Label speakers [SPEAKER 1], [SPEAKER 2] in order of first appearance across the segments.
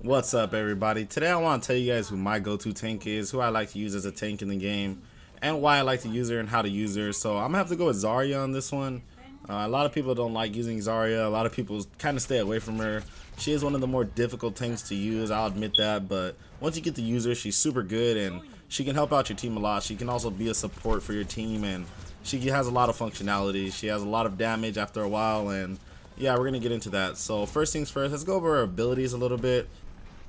[SPEAKER 1] What's up, everybody? Today I want to tell you guys who my go-to tank is, who I like to use as a tank in the game, and why I like to use her and how to use her. So I'm gonna have to go with Zarya on this one. A lot of people don't like using Zarya. A lot of people kind of stay away from her. She is one of the more difficult tanks to use, I'll admit that, but once you get to use her, she's super good and she can help out your team a lot. She can also be a support for your team, and she has a lot of functionality. She has a lot of damage after a while, and yeah, we're gonna get into that. So first things first, let's go over her abilities a little bit.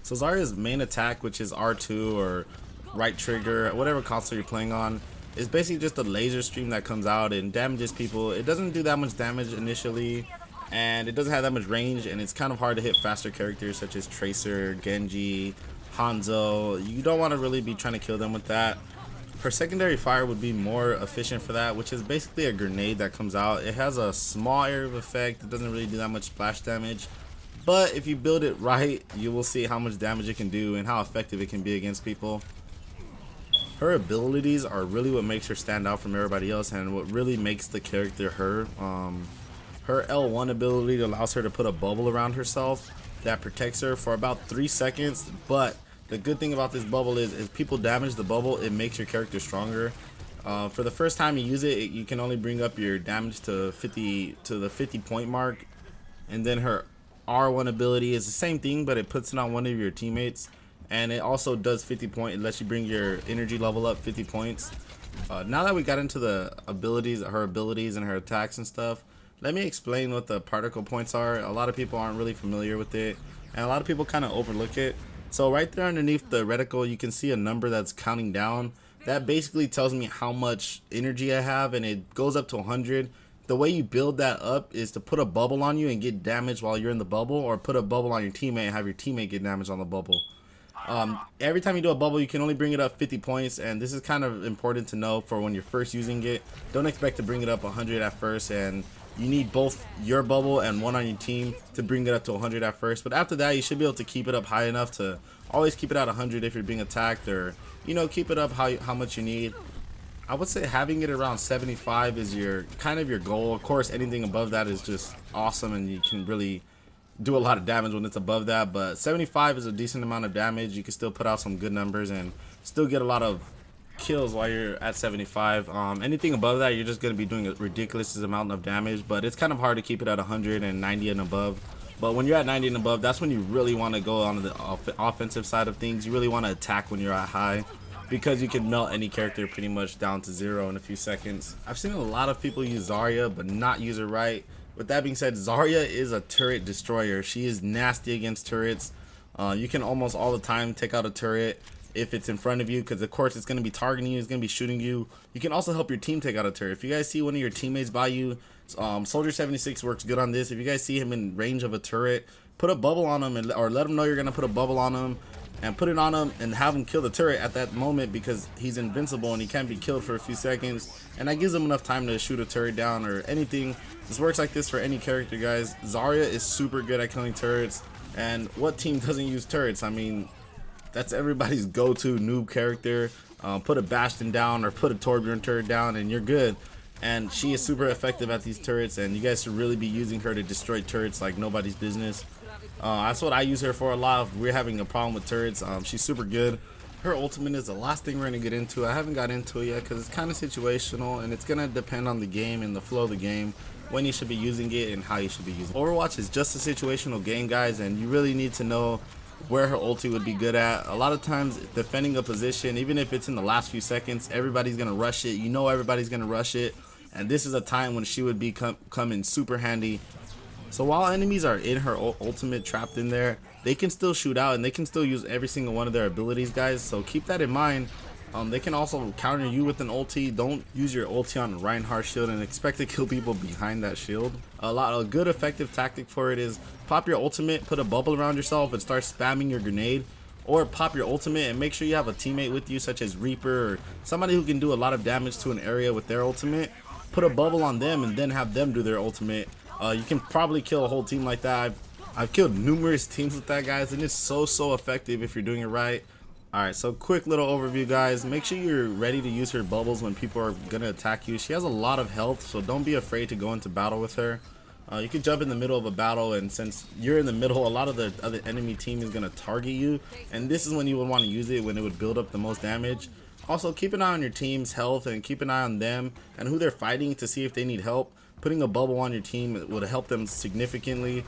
[SPEAKER 1] So Zarya's main attack, which is R2 or right trigger, whatever console you're playing on, is basically just a laser stream that comes out and damages people. It doesn't do that much damage initially, and it doesn't have that much range, and it's kind of hard to hit faster characters such as Tracer, Genji, Hanzo. You don't want to really be trying to kill them with that. Her secondary fire would be more efficient for that, which is basically a grenade that comes out. It has a small area of effect. It doesn't really do that much splash damage. But if you build it right, you will see how much damage it can do and how effective it can be against people. Her abilities are really what makes her stand out from everybody else and what really makes the character her. Her L1 ability allows her to put a bubble around herself that protects her for about 3 seconds. But the good thing about this bubble is if people damage the bubble, it makes your character stronger. For the first time you use it, you can only bring up your damage to the 50 point mark, and then her R1 ability is the same thing, but it puts it on one of your teammates, and it also does 50 points. It lets you bring your energy level up 50 points. Now that we got into the abilities, her abilities and her attacks and stuff, let me explain what the particle points are. A lot of people aren't really familiar with it, and a lot of people kind of overlook it. So right there underneath the reticle, you can see a number that's counting down. That basically tells me how much energy I have, and it goes up to 100. The way you build that up is to put a bubble on you and get damaged while you're in the bubble, or put a bubble on your teammate and have your teammate get damaged on the bubble. Every time you do a bubble, you can only bring it up 50 points, and this is kind of important to know for when you're first using it. Don't expect to bring it up 100 at first, and you need both your bubble and one on your team to bring it up to 100 at first. But after that, you should be able to keep it up high enough to always keep it at 100 if you're being attacked, or keep it up how much you need. I would say having it around 75 is your goal. Of course, anything above that is just awesome, and you can really do a lot of damage when it's above that. But 75 is a decent amount of damage. You can still put out some good numbers and still get a lot of kills while you're at 75. Anything above that, you're just going to be doing a ridiculous amount of damage. But it's kind of hard to keep it at 190 and above. But when you're at 90 and above, that's when you really want to go on the offensive side of things. You really want to attack when you're at high, because you can melt any character pretty much down to 0 in a few seconds. I've seen a lot of people use Zarya but not use her right. With that being said, Zarya is a turret destroyer. She is nasty against turrets. You can almost all the time take out a turret if it's in front of you, because of course it's going to be targeting you, it's going to be shooting you. You can also help your team take out a turret. If you guys see one of your teammates by you, Soldier 76 works good on this. If you guys see him in range of a turret, put a bubble on him, or let him know you're going to put a bubble on him, and put it on him and have him kill the turret at that moment, because he's invincible and he can't be killed for a few seconds, and that gives him enough time to shoot a turret down or anything. This works like this for any character, guys. Zarya is super good at killing turrets, and what team doesn't use turrets? I mean, that's everybody's go-to noob character. Put a Bastion down or put a Torbjorn turret down and you're good. And she is super effective at these turrets, and you guys should really be using her to destroy turrets like nobody's business. That's what I use her for a lot. If we're having a problem with turrets, she's super good. Her ultimate is the last thing we're going to get into. I haven't got into it yet because it's kind of situational, and it's going to depend on the game and the flow of the game, when you should be using it and how you should be using it. Overwatch is just a situational game, guys, and you really need to know where her ulti would be good at. A lot of times defending a position, even if it's in the last few seconds, everybody's going to rush it. Everybody's going to rush it, and this is a time when she would be coming super handy. So while enemies are in her ultimate trapped in there, they can still shoot out and they can still use every single one of their abilities, guys. So keep that in mind. They can also counter you with an ulti. Don't use your ulti on Reinhardt shield and expect to kill people behind that shield. A good effective tactic for it is pop your ultimate, put a bubble around yourself and start spamming your grenade. Or pop your ultimate and make sure you have a teammate with you, such as Reaper or somebody who can do a lot of damage to an area with their ultimate. Put a bubble on them and then have them do their ultimate. You can probably kill a whole team like that. I've killed numerous teams with that, guys, and it's so effective if you're doing it right. Alright, so quick little overview, guys. Make sure you're ready to use her bubbles when people are gonna attack you. She has a lot of health, so don't be afraid to go into battle with her. You can jump in the middle of a battle, and since you're in the middle, a lot of the other enemy team is going to target you, and this is when you would want to use it, when it would build up the most damage. Also, keep an eye on your team's health and keep an eye on them and who they're fighting to see if they need help. Putting a bubble on your team would help them significantly.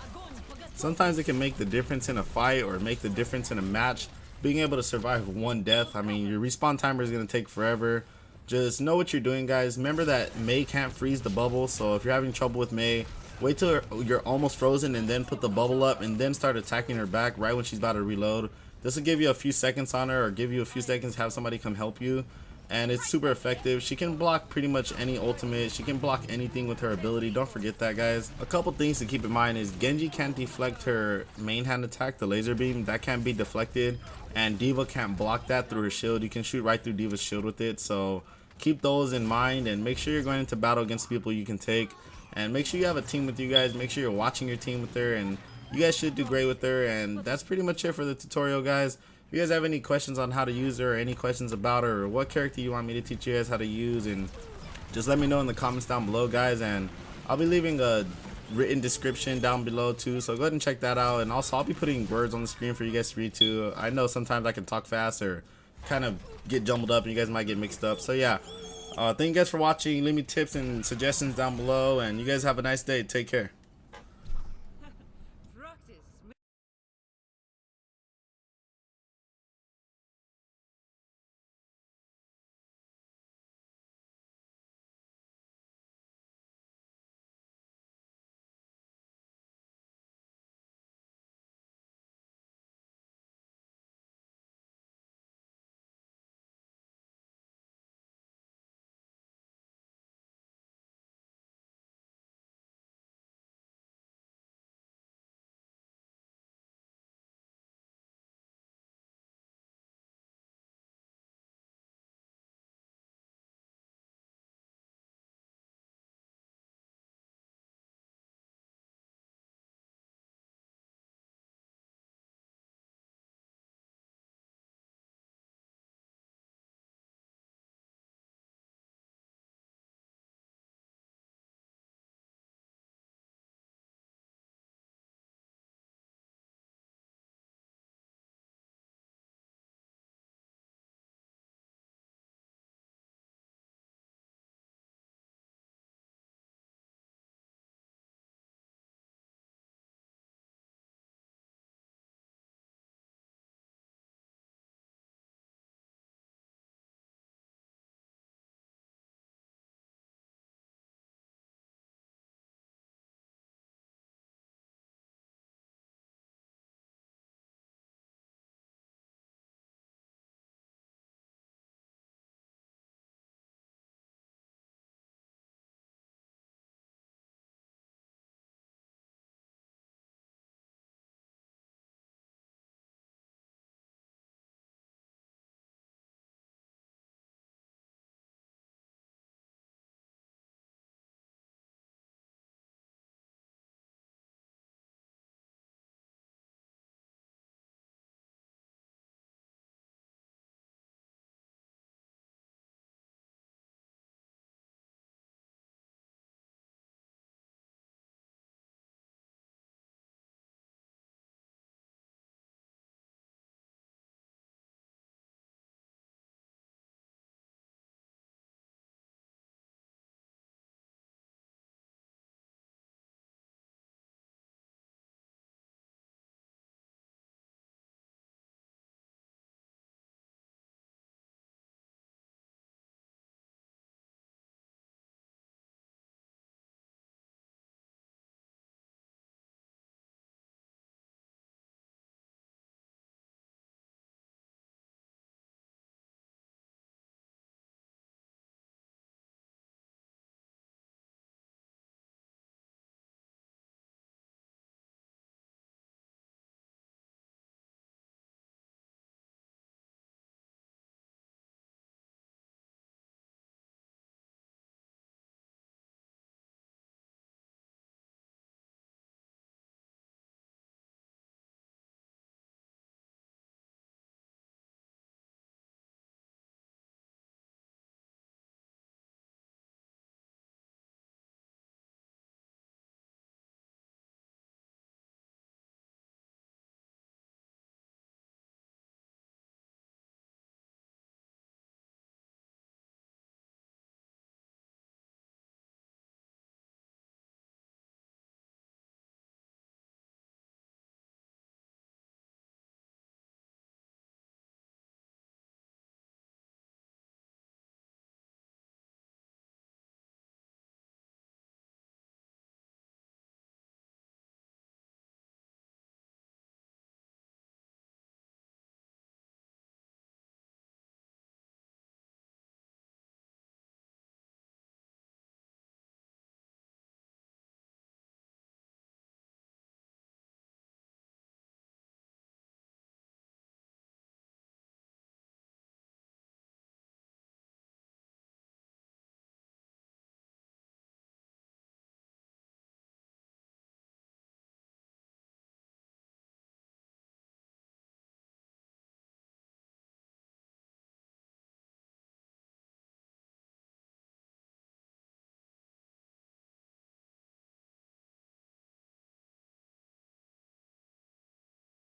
[SPEAKER 1] Sometimes it can make the difference in a fight or make the difference in a match. Being able to survive one death, I mean, your respawn timer is going to take forever. Just know what you're doing, guys. Remember that Mei can't freeze the bubble, so if you're having trouble with Mei, wait till you're almost frozen and then put the bubble up and then start attacking her back right when she's about to reload. This will give you a few seconds on her, or give you a few seconds to have somebody come help you. And it's super effective. She can block pretty much any ultimate. She can block anything with her ability. Don't forget that, guys. A couple things to keep in mind is Genji can't deflect her main hand attack, the laser beam. That can't be deflected. And D.Va can't block that through her shield. You can shoot right through D.Va's shield with it. So keep those in mind and make sure you're going into battle against people you can take. And make sure you have a team with you guys. Make sure you're watching your team with her, and you guys should do great with her. And that's pretty much it for the tutorial, guys. If you guys have any questions on how to use her, or any questions about her, or what character you want me to teach you guys how to use, and just let me know in the comments down below, guys. And I'll be leaving a written description down below too, so go ahead and check that out. And also, I'll be putting words on the screen for you guys to read too. I know sometimes I can talk fast or kind of get jumbled up and you guys might get mixed up. So yeah, thank you guys for watching. Leave me tips and suggestions down below, and you guys have a nice day. Take care.